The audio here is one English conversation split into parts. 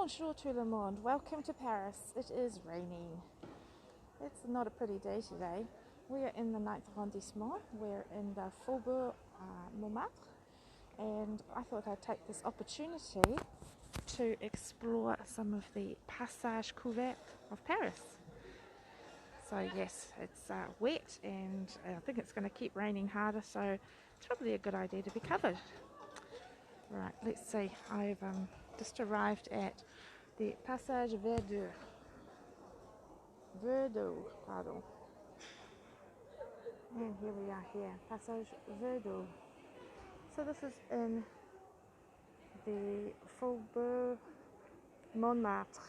Bonjour tout le monde, welcome to Paris. It is raining. It's not a pretty day today. We are in the 9th arrondissement, we're in the Faubourg Montmartre, and I thought I'd take this opportunity to explore some of the passages couverts of Paris. So yes, it's wet and I think it's going to keep raining harder, so it's probably a good idea to be covered. Right, let's see. I've just arrived at the Passage Verdure. Pardon. And here we are here, Passage Verdure. So this is in the Faubourg Montmartre.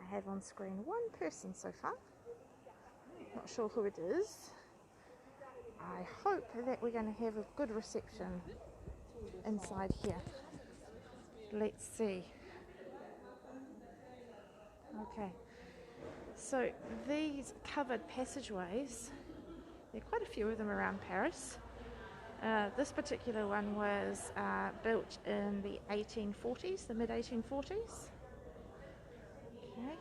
I have on screen one person so far. Not sure who it is. I hope that we're going to have a good reception inside here. Let's see. Okay, so these covered passageways, there are quite a few of them around Paris. This particular one was built in the 1840s, the mid-1840s. Okay.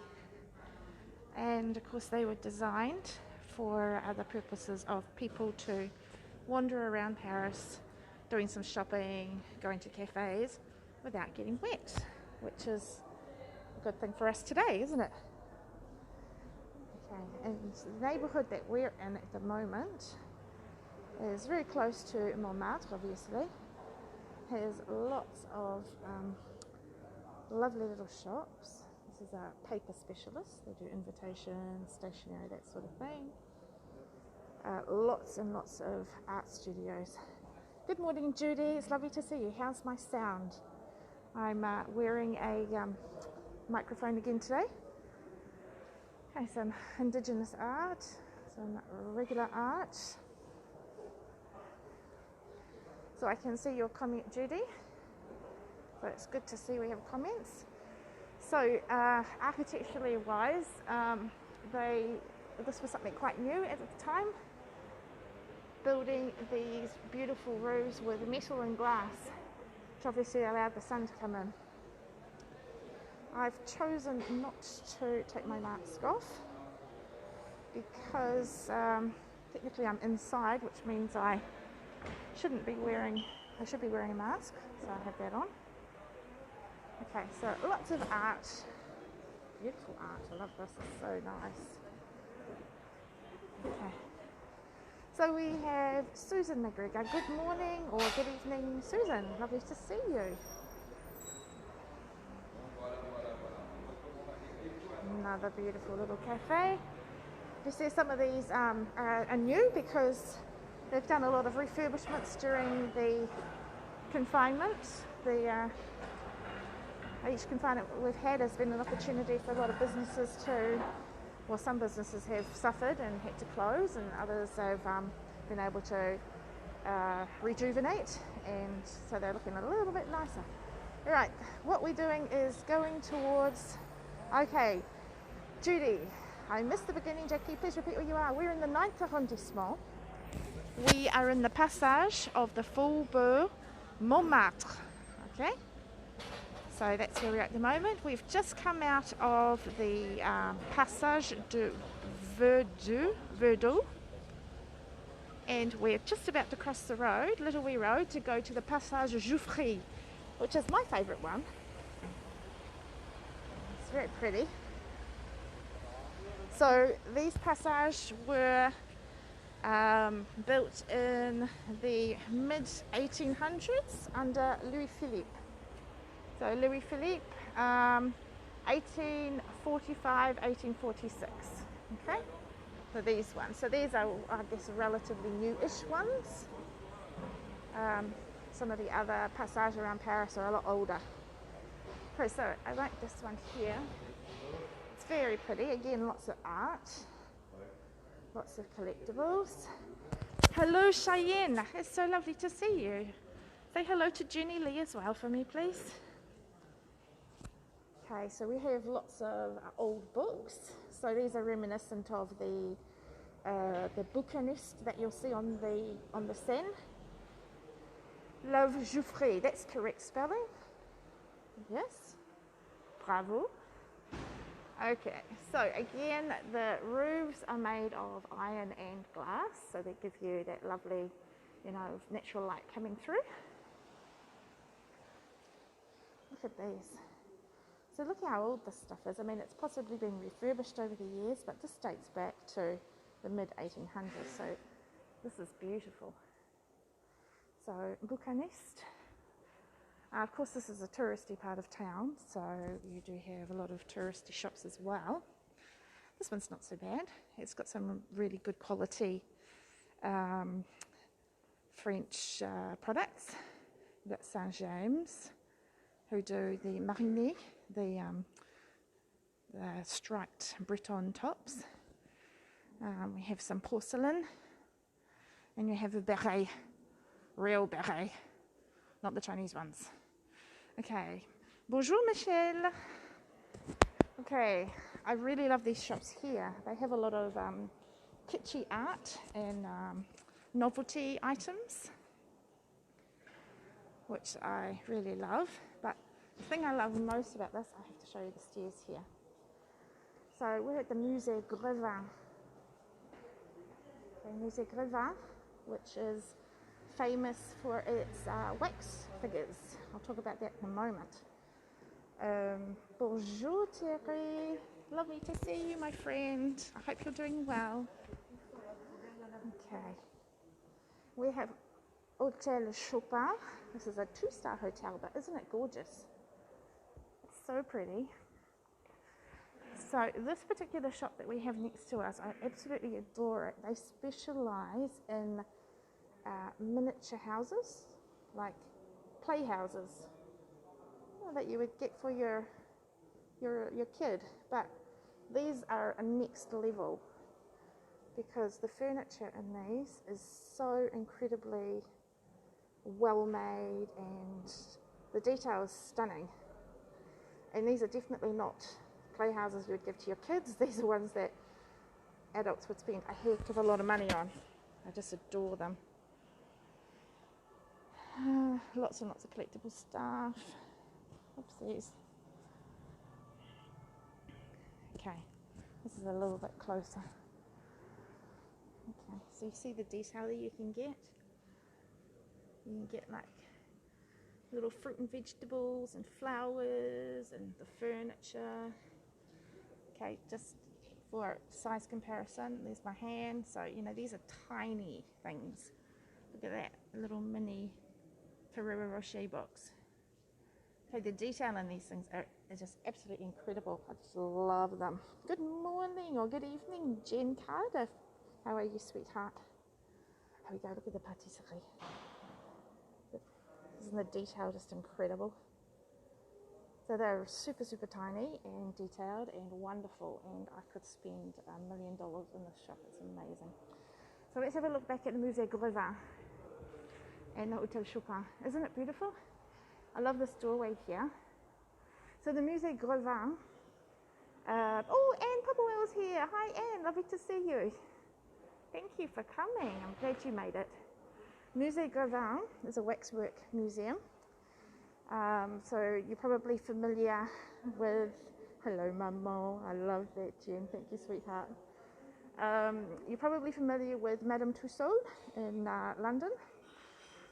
And of course they were designed for the purposes of people to wander around Paris, doing some shopping, going to cafes without getting wet, which is a good thing for us today, isn't it? Okay, and the neighbourhood that we're in at the moment is very close to Montmartre, obviously. Has lots of lovely little shops. This is a paper specialist. They do invitations, stationery, that sort of thing. Lots and lots of art studios. Good morning, Judy. It's lovely to see you. How's my sound? I'm wearing a microphone again today. Okay, some indigenous art, some regular art. So I can see your comment, Judy. So it's good to see we have comments. So architecturally wise, this was something quite new at the time. Building these beautiful roofs with metal and glass, which obviously allowed the sun to come in. I've chosen not to take my mask off because technically I'm inside, which means I should be wearing a mask, so I have that on. Okay, so lots of art, beautiful art. I love this, it's so nice. Okay. So we have Susan McGregor. Good morning or good evening, Susan. Lovely to see you. Another beautiful little cafe. You see some of these are new because they've done a lot of refurbishments during the confinement. Each confinement we've had has been an opportunity for a lot of businesses to, well, some businesses have suffered and had to close, and others have been able to rejuvenate, and so they're looking a little bit nicer. All right, what we're doing is going towards, okay, Judy, I missed the beginning. Jackie, please repeat where you are. We're in the 9th arrondissement. We are in the passage of the Faubourg Montmartre, okay? So that's where we're at the moment. We've just come out of the Passage de Verdure, and we're just about to cross the road, little wee road, to go to the Passage Jouffry, which is my favourite one. It's very pretty. So these passages were built in the mid-1800s under Louis Philippe. So Louis Philippe, 1845, 1846, okay? So these ones. So these are, I guess, relatively new-ish ones. Some of the other passages around Paris are a lot older. Okay, so I like this one here. It's very pretty. Again, lots of art, lots of collectibles. Hello, Cheyenne. It's so lovely to see you. Say hello to Jenny Lee as well for me, please. Okay, so we have lots of old books. So these are reminiscent of the bouquiniste that you'll see on the Seine. Love Jouffre, that's correct spelling. Yes, bravo. Okay, so again, the roofs are made of iron and glass, so they give you that lovely, you know, natural light coming through. Look at these. So look how old this stuff is. I mean, it's possibly been refurbished over the years, but this dates back to the mid-1800s, so this is beautiful. So, Bucharest. Of course, this is a touristy part of town, so you do have a lot of touristy shops as well. This one's not so bad. It's got some really good quality French products. We've got Saint James, who do the marinier, the striped Breton tops. We have some porcelain, and you have a beret, real beret, not the Chinese ones. Okay, bonjour Michelle. Okay, I really love these shops here. They have a lot of kitschy art and novelty items, which I really love. But the thing I love most about this, I have to show you the stairs here. So we're at the Musée Grevin. Okay, Musée Grevin, which is famous for its wax figures. I'll talk about that in a moment. Bonjour Thierry, lovely to see you, my friend. I hope you're doing well. Okay, we have Hotel Chopin. This is a 2-star hotel, but isn't it gorgeous? It's so pretty. So this particular shop that we have next to us, I absolutely adore it. They specialize in miniature houses, like playhouses that you would get for your kid, but these are a next level because the furniture in these is so incredibly well made and the detail is stunning. And these are definitely not playhouses you would give to your kids. These are ones that adults would spend a heck of a lot of money on. I just adore them. Lots and lots of collectible stuff. Oopsies. Okay, this is a little bit closer. Okay, so you see the detail that you can get? You can get like little fruit and vegetables and flowers and the furniture. Okay, just for size comparison, there's my hand. So, you know, these are tiny things. Look at that little mini Ferrero Rocher box. Okay, the detail in these things is just absolutely incredible. I just love them. Good morning or good evening, Jen Cardiff. How are you, sweetheart? Here we go, look at the patisserie. Isn't the detail just incredible? So they're super, super tiny and detailed and wonderful, and I could spend $1 million in this shop. It's amazing. So let's have a look back at the Musée Grevin and the Hotel Chopin. Isn't it beautiful? I love this doorway here. So the Musée Grevin. Oh, Anne Popplewell's here. Hi, Anne. Lovely to see you. Thank you for coming. I'm glad you made it. Musée Grevin is a waxwork museum. So you're probably familiar with, hello Maman, I love that, Jen, thank you, sweetheart. You're probably familiar with Madame Tussauds in London.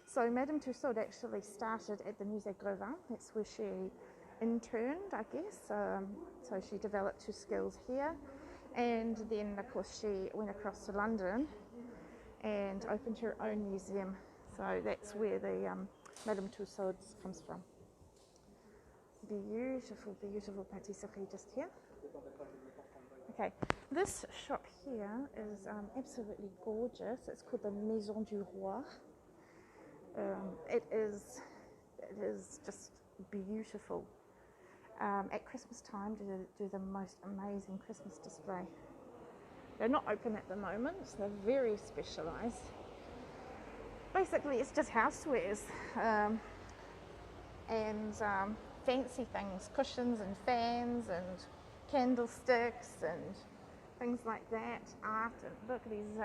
So Madame Tussauds actually started at the Musée Grevin. That's where she interned, I guess. So she developed her skills here. And then, of course, she went across to London and opened her own museum. So that's where the Madame Tussauds comes from. Beautiful, beautiful patisserie just here. Okay, this shop here is absolutely gorgeous. It's called the Maison du Roi. It is just beautiful. At Christmas time, do the most amazing Christmas display. They're not open at the moment, so they're very specialised. Basically, it's just housewares and fancy things, cushions and fans and candlesticks and things like that. Art, and look at these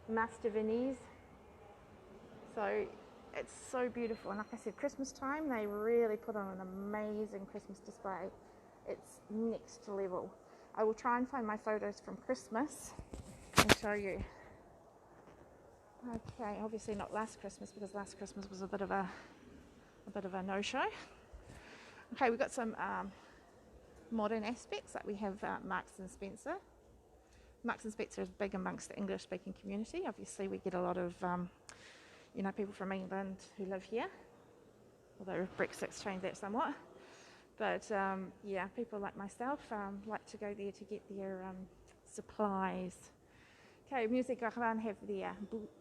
Master Vinis. So It's so beautiful, and like I said, Christmas time they really put on an amazing Christmas display. It's next level. I will try and find my photos from Christmas and show you. Okay, obviously not last Christmas, because last Christmas was a bit of a no-show. Okay, we've got some modern aspects, like we have Marks and Spencer. Marks and Spencer is big amongst the English-speaking community. Obviously, we get a lot of people from England who live here, although Brexit's changed that somewhat. But people like myself like to go there to get their supplies. Okay, Musée Garvan have their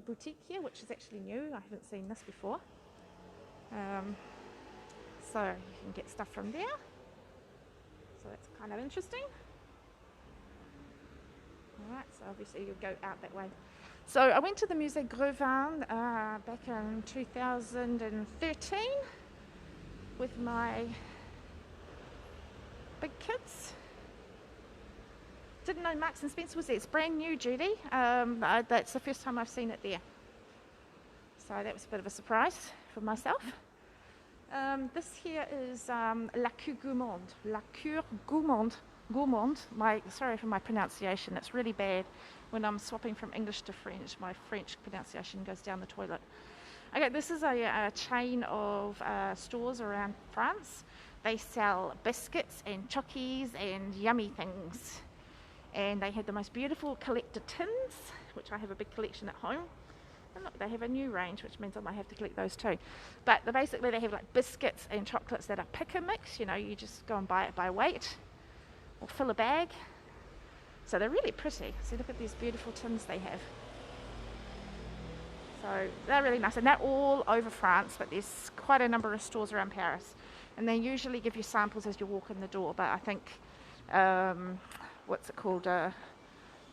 boutique here, which is actually new. I haven't seen this before. So you can get stuff from there. So that's kind of interesting. Alright, so obviously you'll go out that way. So I went to the Musée Grevin back in 2013 with my big kids. Didn't know Marks and Spencer was there. It's brand new, Judy. That's the first time I've seen it there. So that was a bit of a surprise for myself. This here is La Cure Gourmande. La Cure Gourmande. Sorry for my pronunciation. It's really bad when I'm swapping from English to French. My French pronunciation goes down the toilet. Okay, this is a chain of stores around France. They sell biscuits and chockies and yummy things. And they had the most beautiful collector tins, which I have a big collection at home. And look, they have a new range, which means I might have to collect those too. But basically they have like biscuits and chocolates that are pick and mix. You know, you just go and buy it by weight or fill a bag. So they're really pretty. See, look at these beautiful tins they have. So they're really nice, and they're all over France, but there's quite a number of stores around Paris. And they usually give you samples as you walk in the door, but I think, that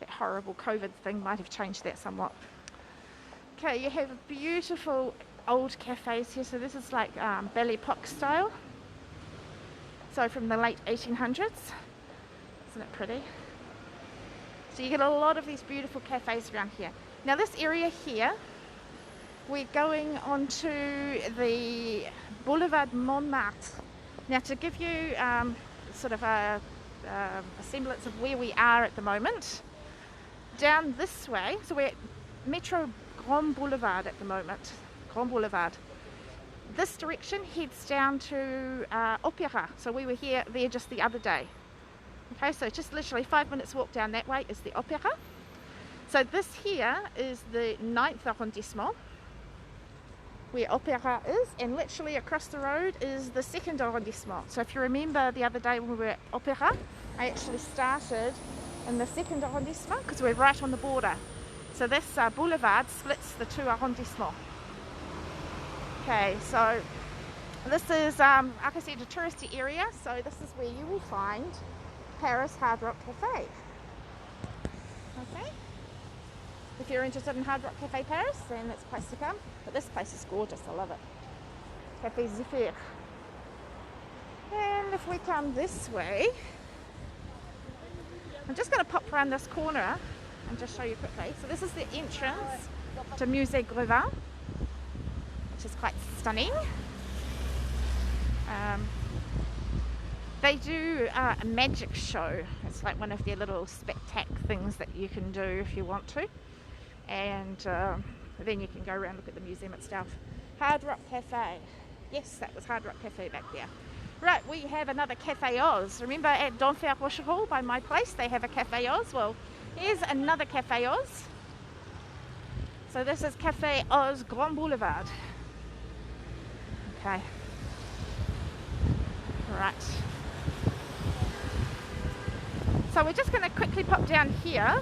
horrible COVID thing might have changed that somewhat. Okay, you have beautiful old cafes here. So this is like Belle Epoque style. So from the late 1800s. Isn't it pretty? So you get a lot of these beautiful cafes around here. Now this area here, we're going onto the Boulevard Montmartre. Now to give you sort of a semblance of where we are at the moment, down this way, so we're at Metro Grand Boulevard at the moment, Grand Boulevard. This direction heads down to Opera, so we were there just the other day. Okay, so just literally 5 minutes walk down that way is the Opera. So this here is the 9th arrondissement, where Opera is, and literally across the road is the 2nd arrondissement. So if you remember the other day when we were at Opera, I actually started in the 2nd arrondissement because we're right on the border. So this boulevard splits the two arrondissements. Okay, so this is, like I said, a touristy area, so this is where you will find Paris Hard Rock Cafe. Okay. If you're interested in Hard Rock Cafe Paris, then it's a place to come. But this place is gorgeous, I love it. Café Zephyr. And if we come this way, I'm just going to pop around this corner and just show you quickly. So this is the entrance to Musée Grevin, which is quite stunning. They do a magic show. It's like one of their little spectac things that you can do if you want to. And then you can go around and look at the museum itself. Hard Rock Cafe. Yes, that was Hard Rock Cafe back there. Right, we have another Cafe Oz. Remember at Denfert Rocherol by my place, they have a Cafe Oz? Well, here's another Cafe Oz. So this is Cafe Oz Grand Boulevard. Okay. Right. So we're just going to quickly pop down here.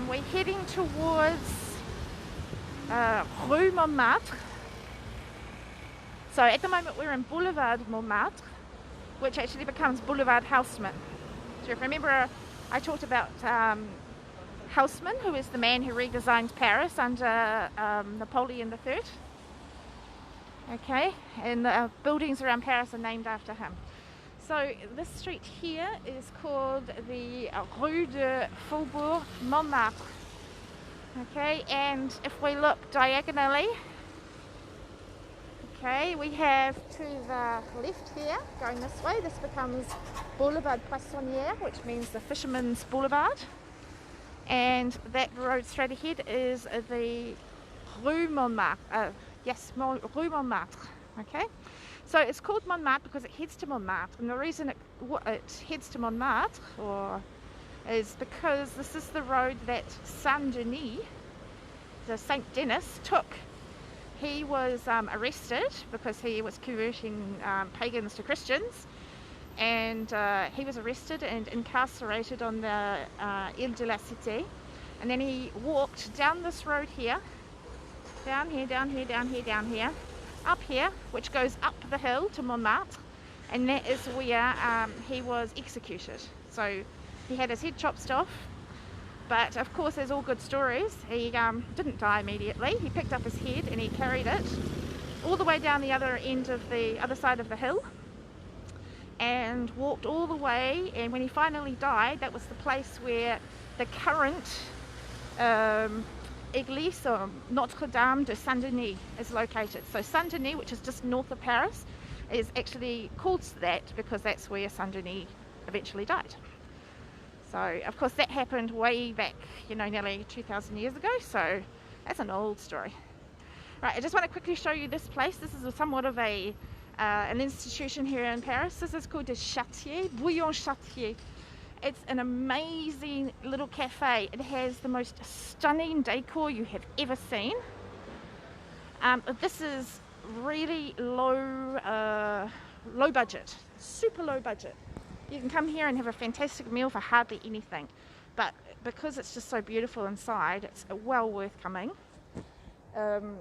We're heading towards Rue Montmartre. So at the moment we're in Boulevard Montmartre, which actually becomes Boulevard Haussmann. So if you remember, I talked about Haussmann, who is the man who redesigned Paris under Napoleon III. Okay, and the buildings around Paris are named after him. So this street here is called the Rue de Faubourg Montmartre. Okay, and if we look diagonally, okay, we have to the left here, going this way, this becomes Boulevard Poissonnière, which means the Fisherman's Boulevard. And that road straight ahead is the Rue Montmartre. Rue Montmartre. Okay, so it's called Montmartre because it heads to Montmartre, and the reason it heads to Montmartre is because this is the road that Saint Denis, the Saint Denis, took. He was arrested because he was converting pagans to Christians, and he was arrested and incarcerated on the Ile de la Cité, and then he walked down this road here, down here, up here, which goes up the hill to Montmartre, and that is where he was executed. So he had his head chopped off, but of course, as all good stories, he didn't die immediately. He picked up his head and he carried it all the way down the other end of the other side of the hill and walked all the way, and when he finally died, that was the place where the current Église Notre Dame de Saint Denis is located. So Saint Denis, which is just north of Paris, is actually called that because that's where Saint Denis eventually died. So of course that happened way back, nearly 2,000 years ago, so that's an old story. Right, I just want to quickly show you this place. This is somewhat of an institution here in Paris. This is called the Châtier, Bouillon Châtier. It's an amazing little cafe. It has the most stunning decor you have ever seen. This is really low budget, super low budget. You can come here and have a fantastic meal for hardly anything, but because it's just so beautiful inside, it's well worth coming. And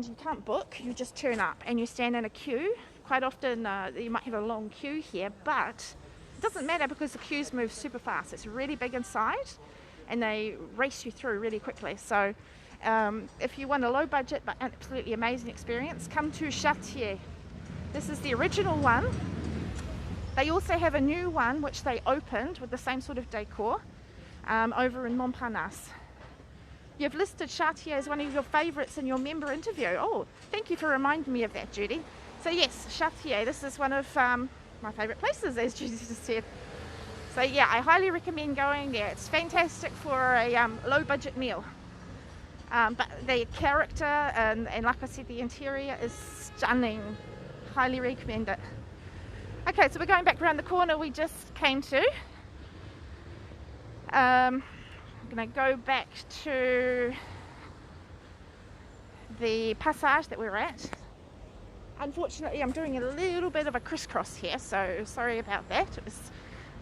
you can't book, you just turn up and you stand in a queue. Quite often you might have a long queue here, but it doesn't matter because the queues move super fast. It's really big inside and they race you through really quickly. So if you want a low budget but absolutely amazing experience, come to Châtier. This is the original one. They also have a new one which they opened with the same sort of decor over in Montparnasse. You've listed Châtier as one of your favourites in your member interview. Oh, thank you for reminding me of that, Judy. So yes, Châtier, this is one of my favourite places, as Judy just said. So yeah, I highly recommend going there. It's fantastic for a low budget meal. But the character and like I said, the interior is stunning. Highly recommend it. Okay, so we're going back around the corner we just came to. I'm going to go back to the passage that we're at. Unfortunately, I'm doing a little bit of a crisscross here, so sorry about that. It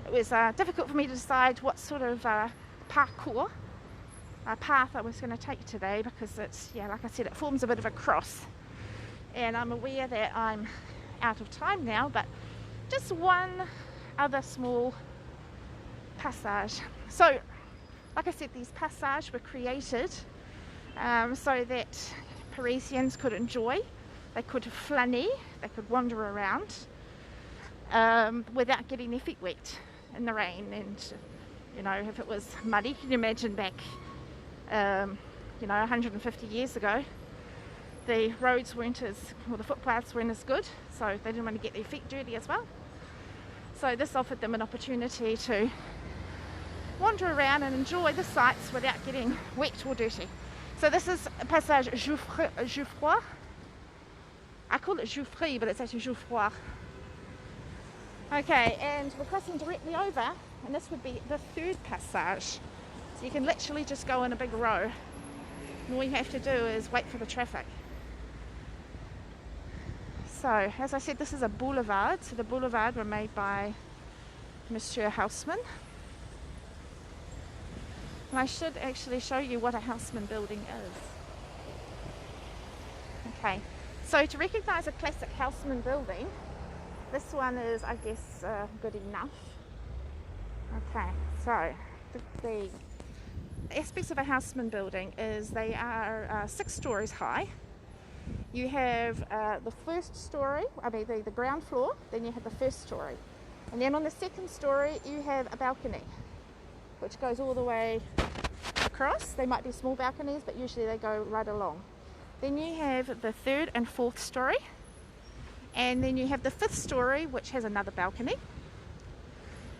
was difficult for me to decide what sort of path I was going to take today because it's, like I said, it forms a bit of a cross. And I'm aware that I'm out of time now, but just one other small passage. So, like I said, these passages were created so that Parisians could enjoy, they could flâner, they could wander around without getting their feet wet in the rain. And, if it was muddy, can you imagine back, 150 years ago, the roads the footpaths weren't as good, so they didn't want to get their feet dirty as well. So this offered them an opportunity to wander around and enjoy the sights without getting wet or dirty. So this is Passage Jouffroy. I call it Jouffry, but it's actually Jouffroy. Okay, and we're crossing directly over, and this would be the third passage. So you can literally just go in a big row, and all you have to do is wait for the traffic. So, as I said, this is a boulevard. So the boulevard were made by Monsieur Haussmann. And I should actually show you what a Haussmann building is. Okay, so to recognise a classic Haussmann building, this one is, I guess, good enough. Okay, so the aspects of a Haussmann building is they are 6 stories high. You have the first story, the ground floor, then you have the first story. And then on the second story, you have a balcony, which goes all the way across. They might be small balconies, but usually they go right along. Then you have the third and fourth story, and then you have the fifth story, which has another balcony,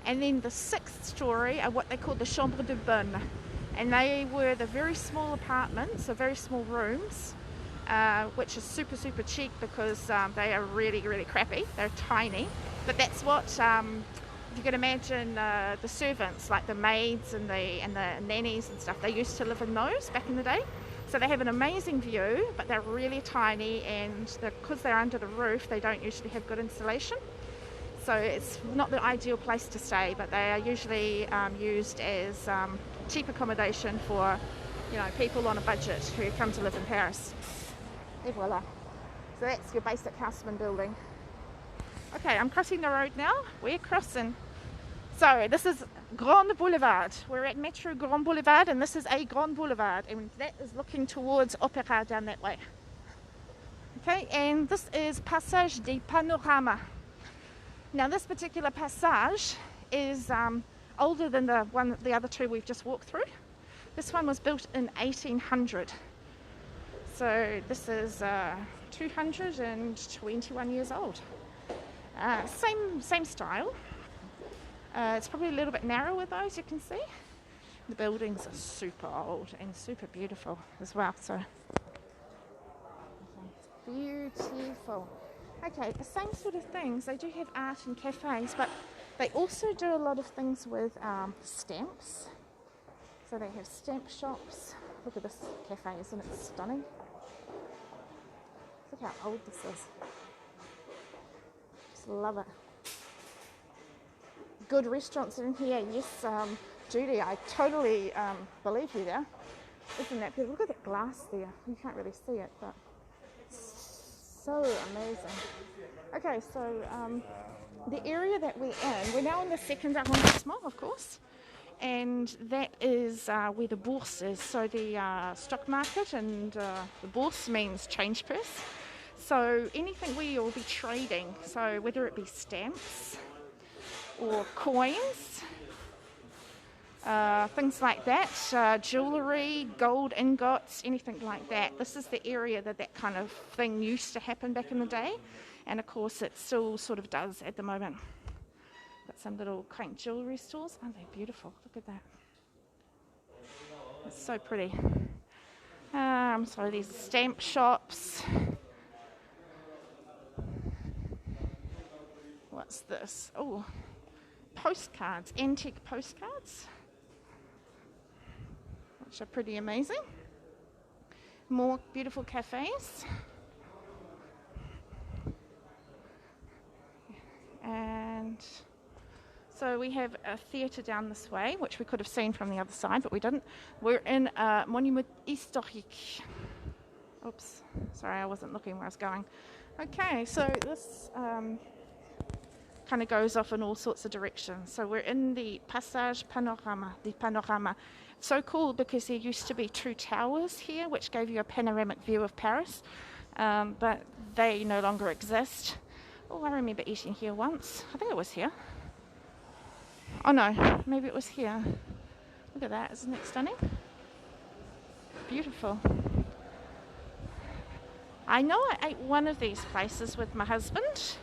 and then the sixth story are what they call the chambre de bonne, and they were the very small apartments, so very small rooms, which is super cheap because they are really crappy. They're tiny, but that's what if you can imagine the servants, like the maids and the nannies and stuff, they used to live in those back in the day. So they have an amazing view, but they're really tiny, and because they're under the roof, they don't usually have good insulation. So it's not the ideal place to stay, but they are usually used as cheap accommodation for, people on a budget who come to live in Paris. Et voila. So that's your basic houseman building. Okay, I'm crossing the road now. We're crossing. So this is Grand Boulevard. We're at Metro Grand Boulevard, and this is a Grand Boulevard, and that is looking towards Opéra down that way. Okay, and this is Passage des Panoramas. Now this particular passage is older than the other two we've just walked through. This one was built in 1800. So this is 221 years old. Same style. It's probably a little bit narrower though, as you can see. The buildings are super old and super beautiful as well. So beautiful. Okay, the same sort of things. They do have art and cafes, but they also do a lot of things with stamps. So they have stamp shops. Look at this cafe, isn't it stunning? Look how old this is. Just love it. Good restaurants in here. Yes, Judy, I totally believe you there. Isn't that beautiful? Look at that glass there. You can't really see it, but it's so amazing. Okay, so the area that we're now in the second arrondissement, of course, and that is where the bourse is. So the stock market, and the bourse means change purse. So anything where you'll be trading, so whether it be stamps or coins, things like that, jewellery, gold ingots, anything like that. This is the area that kind of thing used to happen back in the day, and of course it still sort of does at the moment. Got some little quaint jewellery stores. Aren't they beautiful? Look at that. It's so pretty. So these stamp shops. What's this? Oh, postcards, antique postcards, which are pretty amazing. More beautiful cafes. And so we have a theatre down this way, which we could have seen from the other side, but we didn't. We're in a monument historique. Oops, sorry, I wasn't looking where I was going. Okay, so this kind of goes off in all sorts of directions. So we're in the Passage Panorama, the Panorama. So cool because there used to be two towers here, which gave you a panoramic view of Paris, but they no longer exist. Oh, I remember eating here once. I think it was here. Oh no, maybe it was here. Look at that, isn't it stunning? Beautiful. I know I ate one of these places with my husband.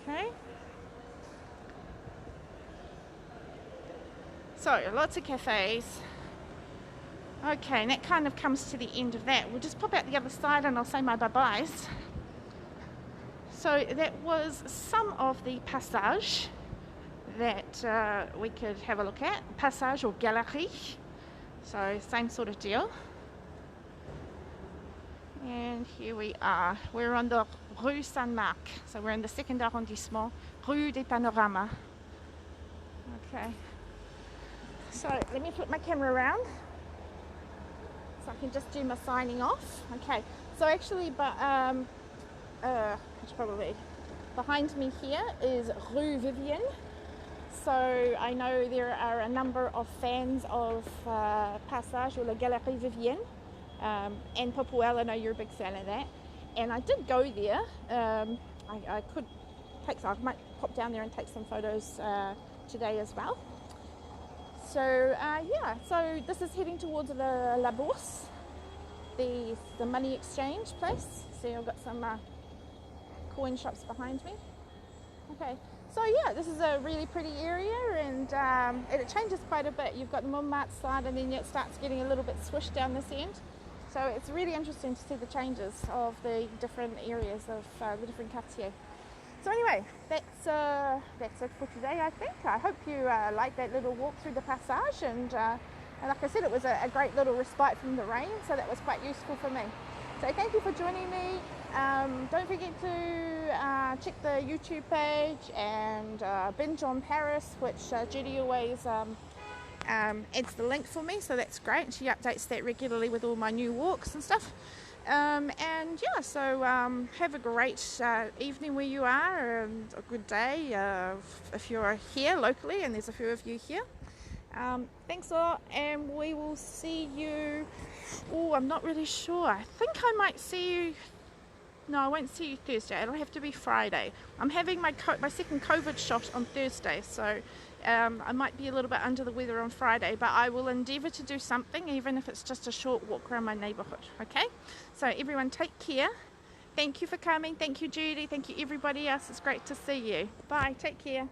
Okay. So, lots of cafes. Okay, and that kind of comes to the end of that. We'll just pop out the other side and I'll say my bye-byes. So that was some of the passage that we could have a look at. Passage or galerie. So same sort of deal. And here we are. We're on the Rue Saint-Marc. So we're in the second arrondissement, Rue des Panoramas. Okay. So let me flip my camera around so I can just do my signing off. Okay. So actually, probably behind me here is Rue Vivienne. So I know there are a number of fans of Passage or La Galerie Vivienne. And Popuel, I know you're a big fan of that. And I did go there. I might pop down there and take some photos today as well. So yeah, so this is heading towards the La Bourse, the money exchange place. See, I've got some coin shops behind me. Okay, so yeah, this is a really pretty area, and it changes quite a bit. You've got the Montmartre side, and then it starts getting a little bit swished down this end. So it's really interesting to see the changes of the different areas of the different quartiers. So anyway, that's it for today, I think. I hope you liked that little walk through the passage, and like I said, it was a great little respite from the rain, so that was quite useful for me. So thank you for joining me. Don't forget to check the YouTube page and binge on Paris, which Judy always adds the link for me, so that's great. She updates that regularly with all my new walks and stuff. And yeah, so have a great evening where you are, and a good day if you're here locally, and there's a few of you here. Thanks a lot, and we will see you. Oh, I'm not really sure. I think I might see you. No, I won't see you Thursday. It'll have to be Friday. I'm having my second COVID shot on Thursday, so I might be a little bit under the weather on Friday, but I will endeavour to do something, even if it's just a short walk around my neighbourhood, okay? So everyone take care. Thank you for coming. Thank you, Judy. Thank you, everybody else. It's great to see you. Bye. Take care.